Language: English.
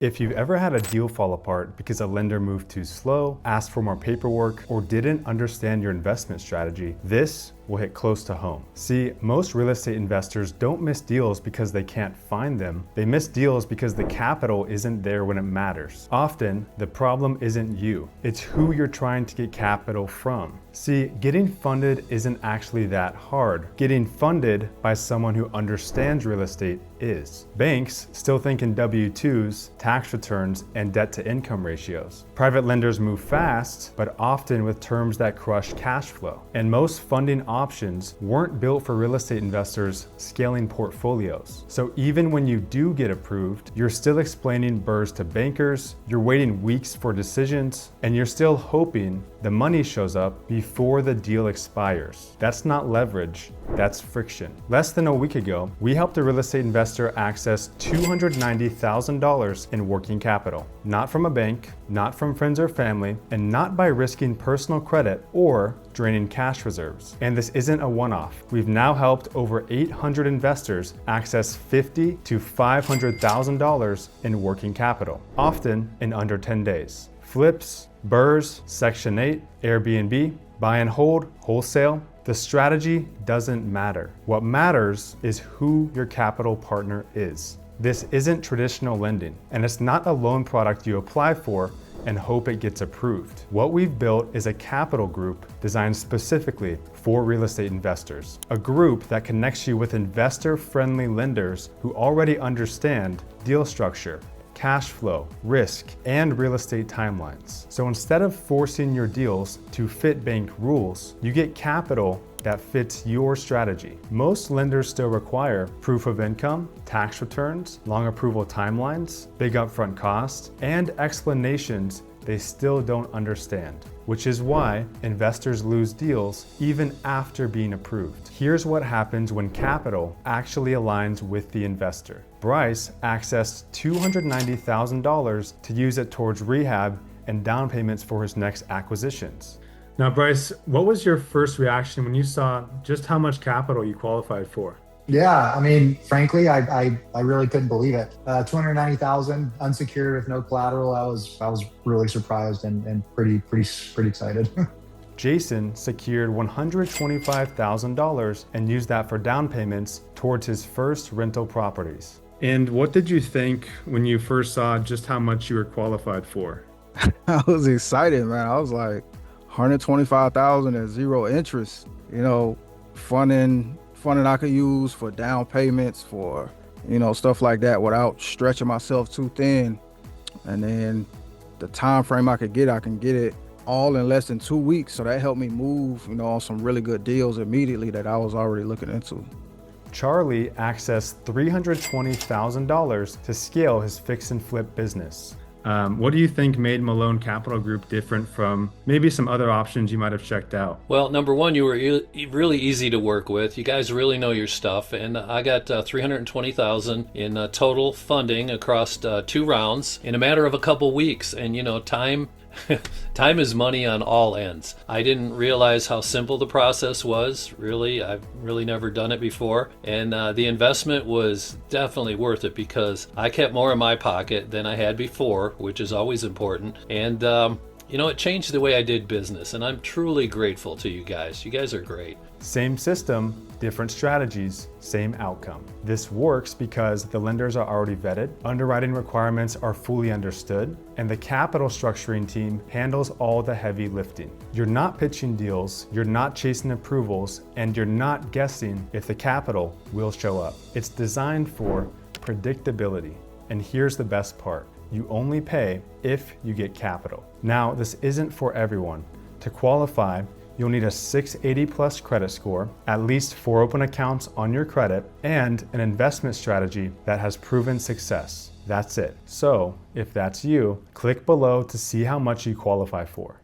If you've ever had a deal fall apart because a lender moved too slow, asked for more paperwork, or didn't understand your investment strategy, this will hit close to home. See, most real estate investors don't miss deals because they can't find them. They miss deals because the capital isn't there when it matters. Often, the problem isn't you. It's who you're trying to get capital from. See, getting funded isn't actually that hard. Getting funded by someone who understands real estate is. Banks still think in W-2s, tax returns, and debt-to-income ratios. Private lenders move fast, but often with terms that crush cash flow. And most funding options weren't built for real estate investors scaling portfolios. So even when you do get approved, you're still explaining BRRRRs to bankers, you're waiting weeks for decisions, and you're still hoping the money shows up before the deal expires. That's not leverage, that's friction. Less than a week ago, we helped a real estate investor access $290,000 in working capital. Not from a bank, not from friends or family, and not by risking personal credit or draining cash reserves. And this isn't a one-off. We've now helped over 800 investors access $50,000 to $500,000 in working capital, often in under 10 days. Flips, BRRRRs, Section 8, Airbnb, buy and hold, wholesale. The strategy doesn't matter. What matters is who your capital partner is. This isn't traditional lending, and it's not a loan product you apply for and hope it gets approved. What we've built is a capital group designed specifically for real estate investors. A group that connects you with investor-friendly lenders who already understand deal structure, cash flow, risk, and real estate timelines. So instead of forcing your deals to fit bank rules, you get capital that fits your strategy. Most lenders still require proof of income, tax returns, long approval timelines, big upfront costs, and explanations they still don't understand, which is why investors lose deals even after being approved. Here's what happens when capital actually aligns with the investor. Bryce accessed $290,000 to use it towards rehab and down payments for his next acquisitions. Now, Bryce, what was your first reaction when you saw just how much capital you qualified for? Yeah, I mean, frankly, I really couldn't believe it. 290,000 unsecured with no collateral. I was really surprised and pretty excited. Jason secured $125,000 and used that for down payments towards his first rental properties. And what did you think when you first saw just how much you were qualified for? I was excited, man. I was like, 125,000 at zero interest, funding I could use for down payments, for, stuff like that without stretching myself too thin. And then the time frame I can get it all in less than 2 weeks. So that helped me move, on some really good deals immediately that I was already looking into. Charlie accessed $320,000 to scale his fix and flip business. What do you think made Malone Capital Group different from maybe some other options you might have checked out? Well, number one, you were really easy to work with. You guys really know your stuff, and I got $320,000 in total funding across 2 rounds in a matter of a couple weeks. And time time is money on all ends. I didn't realize how simple the process was. Really, I've really never done it before. And the investment was definitely worth it because I kept more in my pocket than I had before, which is always important. And it changed the way I did business, and I'm truly grateful to you guys. You guys are great. Same system, different strategies, same outcome. This works because the lenders are already vetted, underwriting requirements are fully understood, and the capital structuring team handles all the heavy lifting. You're not pitching deals, you're not chasing approvals, and you're not guessing if the capital will show up. It's designed for predictability. And here's the best part. You only pay if you get capital. Now, this isn't for everyone. To qualify, you'll need a 680 plus credit score, at least 4 open accounts on your credit, and an investment strategy that has proven success. That's it. So, if that's you, click below to see how much you qualify for.